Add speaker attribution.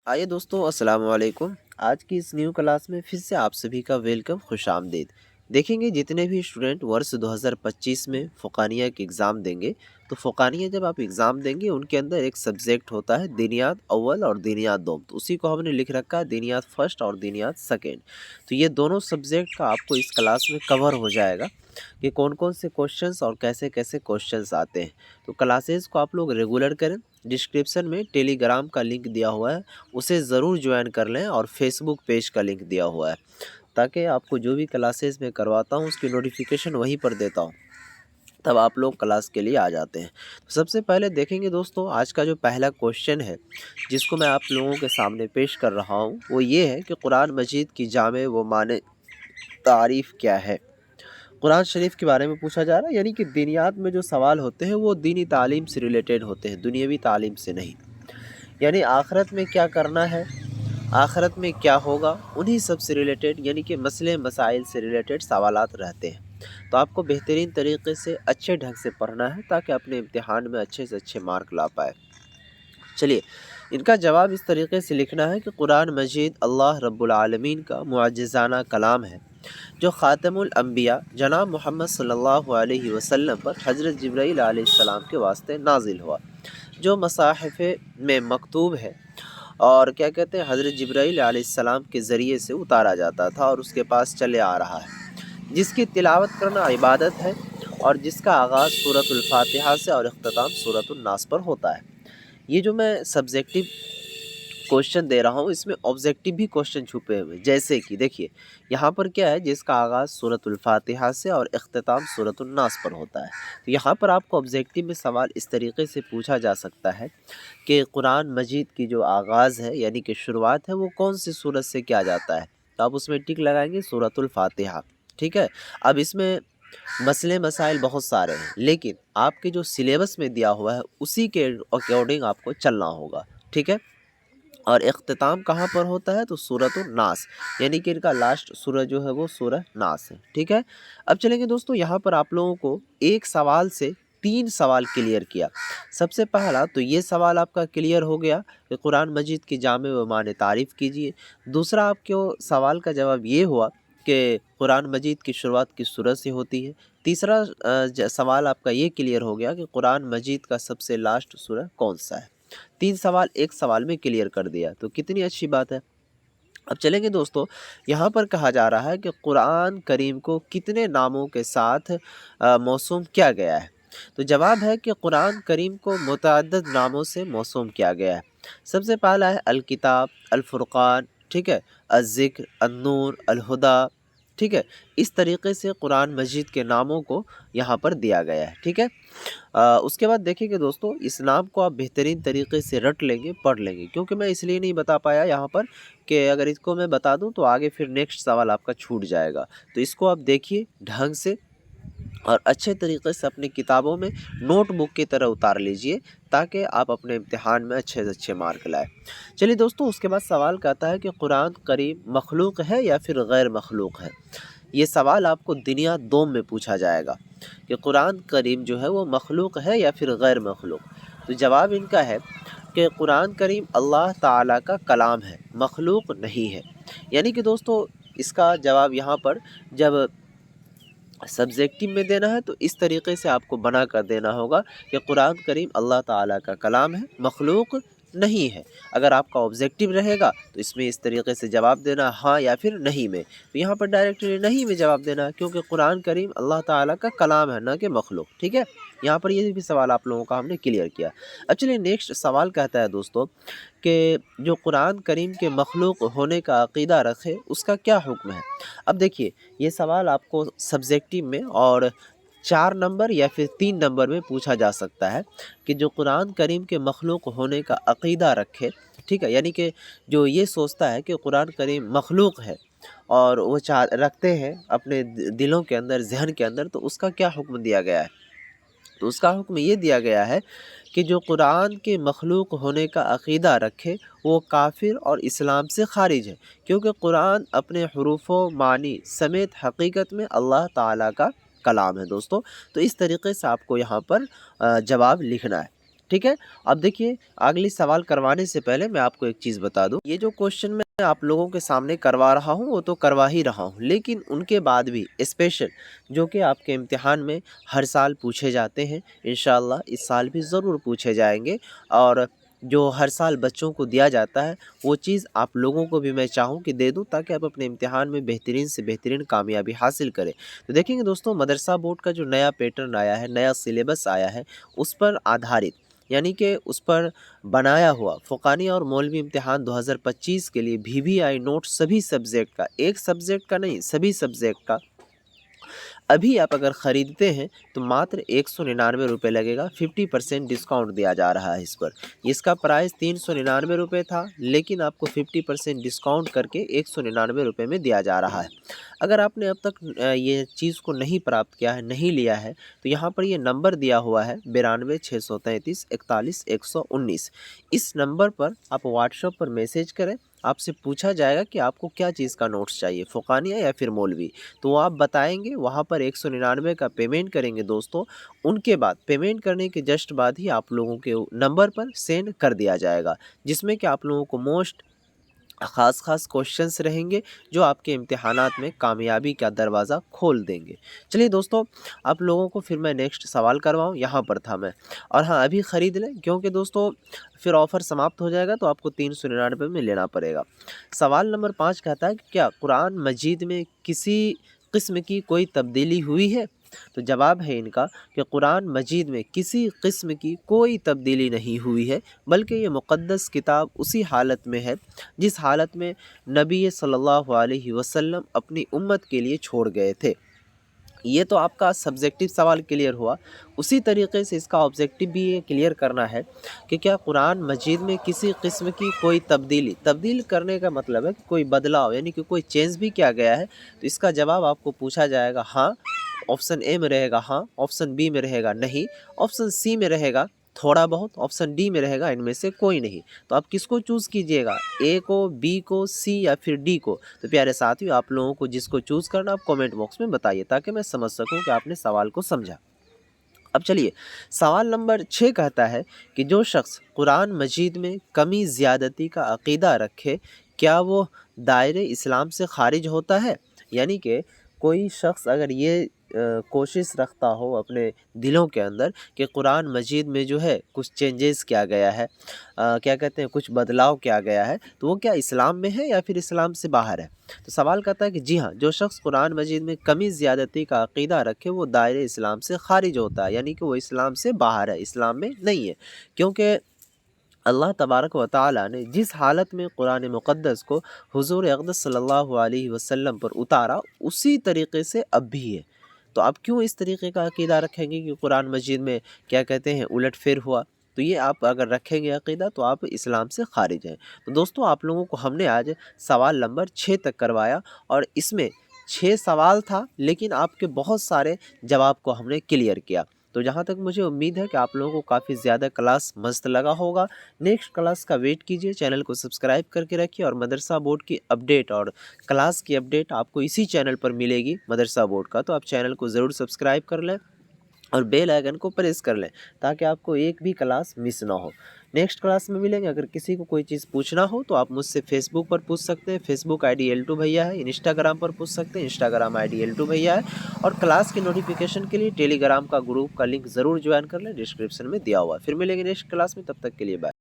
Speaker 1: आइए दोस्तों, अस्सलाम वालेकुम। आज की इस न्यू क्लास में फिर से आप सभी का वेलकम, खुश आमदीद। देखेंगे जितने भी स्टूडेंट वर्ष 2025 में फ़ुक़ानिया की एग्ज़ाम देंगे, तो फ़ुक़ानिया जब आप एग्ज़ाम देंगे उनके अंदर एक सब्जेक्ट होता है दीनियात अव्वल और दीनियात दोम। तो उसी को हमने लिख रखा है दीनियात फर्स्ट और दीनियात सेकेंड। तो ये दोनों सब्जेक्ट का आपको इस क्लास में कवर हो जाएगा कि कौन कौन से क्वेश्चंस और कैसे कैसे क्वेश्चंस आते हैं। तो क्लासेस को आप लोग रेगुलर करें। डिस्क्रिप्शन में टेलीग्राम का लिंक दिया हुआ है, उसे ज़रूर ज्वाइन कर लें, और फेसबुक पेज का लिंक दिया हुआ है ताकि आपको जो भी क्लासेस मैं करवाता हूँ उसकी नोटिफिकेशन वहीं पर देता हूँ, तब आप लोग क्लास के लिए आ जाते हैं। तो सबसे पहले देखेंगे दोस्तों, आज का जो पहला क्वेश्चन है जिसको मैं आप लोगों के सामने पेश कर रहा हूँ वो ये है कि कुरान मजीद की जामे व माने तारीफ़ क्या है। कुरान शरीफ के बारे में पूछा जा रहा है, यानी कि दीनियात में जो सवाल होते हैं वो दीनी तालीम से रिलेटेड होते हैं, दुनियावी तालीम से नहीं। यानी आखिरत में क्या करना है, आखिरत में क्या होगा, उन्हीं सब से रिलेटेड, यानी कि मसले मसाइल से रिलेटेड सवालात रहते हैं। तो आपको बेहतरीन तरीके से अच्छे ढंग से पढ़ना है ताकि अपने इम्तिहान में अच्छे से अच्छे मार्क ला पाए। चलिए, इनका जवाब इस तरीके से लिखना है कि कुरान मजीद अल्लाह रब्बुल आलमीन का मुअज्जिज़ाना कलाम है जो ख़ातमुल अंबिया जनाब मोहम्मद सल्लल्लाहु अलैहि वसल्लम पर हज़रत जिब्राईल अलैहिस्सलाम के वास्ते नाजिल हुआ, जो मसाहिफ़ में मकतूब है और क्या कहते हैं हज़रत जिब्राईल अलैहिस्सलाम के ज़रिए से उतारा जाता था और उसके पास चले आ रहा है, जिसकी तिलावत करना इबादत है और जिसका आगाज़ सूरतुल फातिहा से और इख्तिताम सूरतुन नास पर होता है। ये जो मैं सब्जेक्टिव क्वेश्चन दे रहा हूँ इसमें ऑब्जेक्टिव भी क्वेश्चन छुपे हुए हैं, जैसे कि देखिए यहाँ पर क्या है, जिसका आगाज़ सूरतुल फातिहा से और इख्तिताम सूरतुन नास पर होता है। तो यहाँ पर आपको ऑब्जेक्टिव में सवाल इस तरीके से पूछा जा सकता है कि कुरान मजीद की जो आगाज़ है यानी कि शुरुआत है वो कौन सी सूरत से किया जाता है, तो आप उसमें टिक लगाएंगे सूरतुल फातिहा। ठीक है, अब इसमें मसले मसाइल बहुत सारे हैं, लेकिन आपके जो सिलेबस में दिया हुआ है उसी के अकॉर्डिंग आपको चलना होगा। ठीक है, और इख्तिताम कहाँ पर होता है, तो सूरतुन नास, यानी कि इनका लास्ट सूरह जो है वो सूरह नास है। ठीक है, अब चलेंगे दोस्तों, यहाँ पर आप लोगों को एक सवाल से 3 सवाल क्लियर किया। सबसे पहला तो ये सवाल आपका क्लियर हो गया कि कुरान मजीद की जामे व माने तारीफ़ कीजिए। दूसरा आपके सवाल का जवाब ये हुआ कि कुरान मजीद की शुरुआत किस सूरत से होती है। तीसरा सवाल आपका ये क्लियर हो गया कि कुरान मजीद का सबसे लास्ट सूरह कौन सा है। 3 सवाल एक सवाल में क्लियर कर दिया, तो कितनी अच्छी बात है। अब चलेंगे दोस्तों, यहाँ पर कहा जा रहा है कि कुरान करीम को कितने नामों के साथ मौसूम किया गया है। तो जवाब है कि कुरान करीम को मुतअद्दिद नामों से मौसूम किया गया है। सबसे पहला है अल किताब, अल फुरक़ान, ठीक है, अज़्ज़िक्र, अन-नूर, अल हुदा। ठीक है, इस तरीके से कुरान मजीद के नामों को यहाँ पर दिया गया है। ठीक है, उसके बाद देखिएगा दोस्तों, इस नाम को आप बेहतरीन तरीके से रट लेंगे, पढ़ लेंगे, क्योंकि मैं इसलिए नहीं बता पाया यहाँ पर कि अगर इसको मैं बता दूँ तो आगे फिर नेक्स्ट सवाल आपका छूट जाएगा। तो इसको आप देखिए ढंग से और अच्छे तरीके से अपनी किताबों में नोटबुक की तरह उतार लीजिए ताकि आप अपने इम्तिहान में अच्छे से अच्छे मार्क लाए। चलिए दोस्तों, उसके बाद सवाल कहता है कि कुरान करीम मखलूक है या फिर गैर मखलूक है। ये सवाल आपको दुनिया दोम में पूछा जाएगा कि कुरान करीम जो है वो मखलूक है या फिर गैर मखलूक। तो जवाब इनका है कि कुरान करीम अल्लाह ताला का कलाम है, मखलूक नहीं है। यानी कि दोस्तों, इसका जवाब यहाँ पर जब सब्जेक्टिव में देना है तो इस तरीके से आपको बना कर देना होगा कि कुरान करीम अल्लाह ताला का कलाम है, मखलूक नहीं है। अगर आपका ऑब्जेक्टिव रहेगा तो इसमें इस तरीके से जवाब देना हाँ या फिर नहीं में, तो यहाँ पर डायरेक्टली नहीं में जवाब देना है, क्योंकि कुरान करीम अल्लाह ताला का कलाम है, ना कि मखलूक। ठीक है, यहाँ पर ये भी सवाल आप लोगों का हमने क्लियर किया। अब चलिए नेक्स्ट सवाल कहता है दोस्तों कि जो कुरान करीम के मखलूक होने का अक़ीदा रखे उसका क्या हुक्म है। अब देखिए, ये सवाल आपको सब्जेक्टिव में और 4 नंबर या फिर 3 नंबर में पूछा जा सकता है कि जो कुरान करीम के मखलूक होने का अक़ीदा रखे, ठीक है, यानी कि जो ये सोचता है कि कुरान करीम मखलूक है और वो रखते हैं अपने दिलों के अंदर, जहन के अंदर, तो उसका क्या हुक्म दिया गया है। तो उसका हुक्म ये दिया गया है कि जो कुरान के मखलूक होने का अक़ीदा रखे वो काफिर और इस्लाम से खारिज है, क्योंकि कुरान अपने हरूफ व मानी समेत हकीकत में अल्लाह ताला का कलाम है दोस्तों। तो इस तरीके से आपको यहाँ पर जवाब लिखना है। ठीक है। अब देखिए, अगली सवाल करवाने से पहले मैं आपको एक चीज़ बता दूं, ये जो क्वेश्चन मैं आप लोगों के सामने करवा रहा हूं वो तो करवा ही रहा हूं, लेकिन उनके बाद भी स्पेशल जो कि आपके इम्तिहान में हर साल पूछे जाते हैं, इंशाअल्लाह इस साल भी ज़रूर पूछे जाएंगे, और जो हर साल बच्चों को दिया जाता है वो चीज़ आप लोगों को भी मैं चाहूँ कि दे दूँ, ताकि आप अपने इम्तिहान में बेहतरीन से बेहतरीन कामयाबी हासिल करें। तो देखेंगे दोस्तों, मदरसा बोर्ड का जो नया पैटर्न आया है, नया सिलेबस आया है, उस पर आधारित, यानी कि उस पर बनाया हुआ फ़ुक़ानी और मौलवी इम्तिहान 2025 के लिए VVI नोट सभी सब्जेक्ट का, एक सब्जेक्ट का नहीं सभी सब्जेक्ट का, अभी आप अगर ख़रीदते हैं तो मात्र 199 रुपये लगेगा। 50% डिस्काउंट दिया जा रहा है इस पर। इसका प्राइस 399 रुपये था, लेकिन आपको 50% डिस्काउंट करके 199 रुपये में दिया जा रहा है। अगर आपने अब तक ये चीज़ को नहीं प्राप्त किया है, नहीं लिया है, तो यहाँ पर ये नंबर दिया हुआ है 92 633 4119। इस नंबर पर आप व्हाट्सएप पर मैसेज करें, आपसे पूछा जाएगा कि आपको क्या चीज़ का नोट्स चाहिए, फ़ुक़ानिया या फिर मौलवी, तो वो आप बताएंगे, वहाँ पर 199 का पेमेंट करेंगे दोस्तों। उनके बाद पेमेंट करने के जस्ट बाद ही आप लोगों के नंबर पर सेंड कर दिया जाएगा, जिसमें कि आप लोगों को मोस्ट ख़ास क्वेश्चंस रहेंगे जो आपके इम्तिहानात में कामयाबी का दरवाज़ा खोल देंगे। चलिए दोस्तों, आप लोगों को फिर मैं नेक्स्ट सवाल करवाऊँ, यहाँ पर था मैं। और हाँ, अभी ख़रीद लें, क्योंकि दोस्तों फिर ऑफ़र समाप्त हो जाएगा तो आपको 399 में लेना पड़ेगा। सवाल नंबर 5 कहता है कि क्या कुरान मजीद में किसी किस्म की कोई तब्दीली हुई है? तो जवाब है इनका कि कुरान मजीद में किसी किस्म की कोई तब्दीली नहीं हुई है, बल्कि ये मुक़द्दस किताब उसी हालत में है जिस हालत में नबी सल्लल्लाहु अलैहि वसल्लम अपनी उम्मत के लिए छोड़ गए थे। ये तो आपका सब्जेक्टिव सवाल क्लियर हुआ। उसी तरीके से इसका ऑब्जेक्टिव भी ये क्लियर करना है कि क्या कुरान मजीद में किसी किस्म की कोई तब्दील करने का मतलब है कि कोई बदलाव, यानी कि कोई चेंज भी किया गया है। तो इसका जवाब आपको पूछा जाएगा हाँ, ऑप्शन ए में रहेगा हाँ, ऑप्शन बी में रहेगा नहीं, ऑप्शन सी में रहेगा थोड़ा बहुत, ऑप्शन डी में रहेगा इनमें से कोई नहीं। तो आप किसको चूज़ कीजिएगा, ए को, बी को, सी या फिर डी को? तो प्यारे साथियों, आप लोगों को जिसको चूज़ करना आप कमेंट बॉक्स में बताइए, ताकि मैं समझ सकूं कि आपने सवाल को समझा। अब चलिए, सवाल नंबर 6 कहता है कि जो शख्स कुरान मजीद में कमी ज़्यादती का अक़ीदा रखे, क्या वो दायरे इस्लाम से ख़ारिज होता है? यानी कि कोई शख्स अगर ये कोशिश रखता हो अपने दिलों के अंदर कि कुरान मजीद में जो है कुछ चेंजेस किया गया है, क्या कहते हैं, कुछ बदलाव किया गया है, तो वो क्या इस्लाम में है या फिर इस्लाम से बाहर है? तो सवाल कहता है कि जी हाँ, जो शख्स कुरान मजीद में कमी ज़्यादती का अक़ीदा रखे वो दायरे इस्लाम से ख़ारिज होता है, यानी कि वो इस्लाम से बाहर है, इस्लाम में नहीं है। क्योंकि अल्लाह तबारक व तआला ने जिस हालत में कुरान मुक़द्दस को हुज़ूर अक़दस सल्लल्लाहु अलैहि वसल्लम पर उतारा, उसी तरीक़े से अब भी है। तो आप क्यों इस तरीक़े का अक़ीदा रखेंगे कि कुरान मजीद में क्या कहते हैं उलट-फेर हुआ? तो ये आप अगर रखेंगे अक़ीदा तो आप इस्लाम से ख़ारिज हैं। तो दोस्तों, आप लोगों को हमने आज सवाल नंबर 6 तक करवाया, और इसमें 6 सवाल था, लेकिन आपके बहुत सारे जवाब को हमने क्लियर किया। तो जहाँ तक मुझे उम्मीद है कि आप लोगों को काफ़ी ज़्यादा क्लास मस्त लगा होगा। नेक्स्ट क्लास का वेट कीजिए, चैनल को सब्सक्राइब करके रखिए, और मदरसा बोर्ड की अपडेट और क्लास की अपडेट आपको इसी चैनल पर मिलेगी मदरसा बोर्ड का। तो आप चैनल को ज़रूर सब्सक्राइब कर लें और बेल आइकन को प्रेस कर लें, ताकि आपको एक भी क्लास मिस ना हो। नेक्स्ट क्लास में मिलेंगे। अगर किसी को कोई चीज़ पूछना हो तो आप मुझसे फेसबुक पर पूछ सकते हैं, फेसबुक आईडी L2 भैया है। इंस्टाग्राम पर पूछ सकते हैं, इंस्टाग्राम आईडी L2 भैया है। और क्लास की नोटिफिकेशन के लिए टेलीग्राम का ग्रुप का लिंक ज़रूर ज्वाइन कर लें, डिस्क्रिप्शन में दिया हुआ है। फिर मिलेंगे नेक्स्ट क्लास में, तब तक के लिए बाय।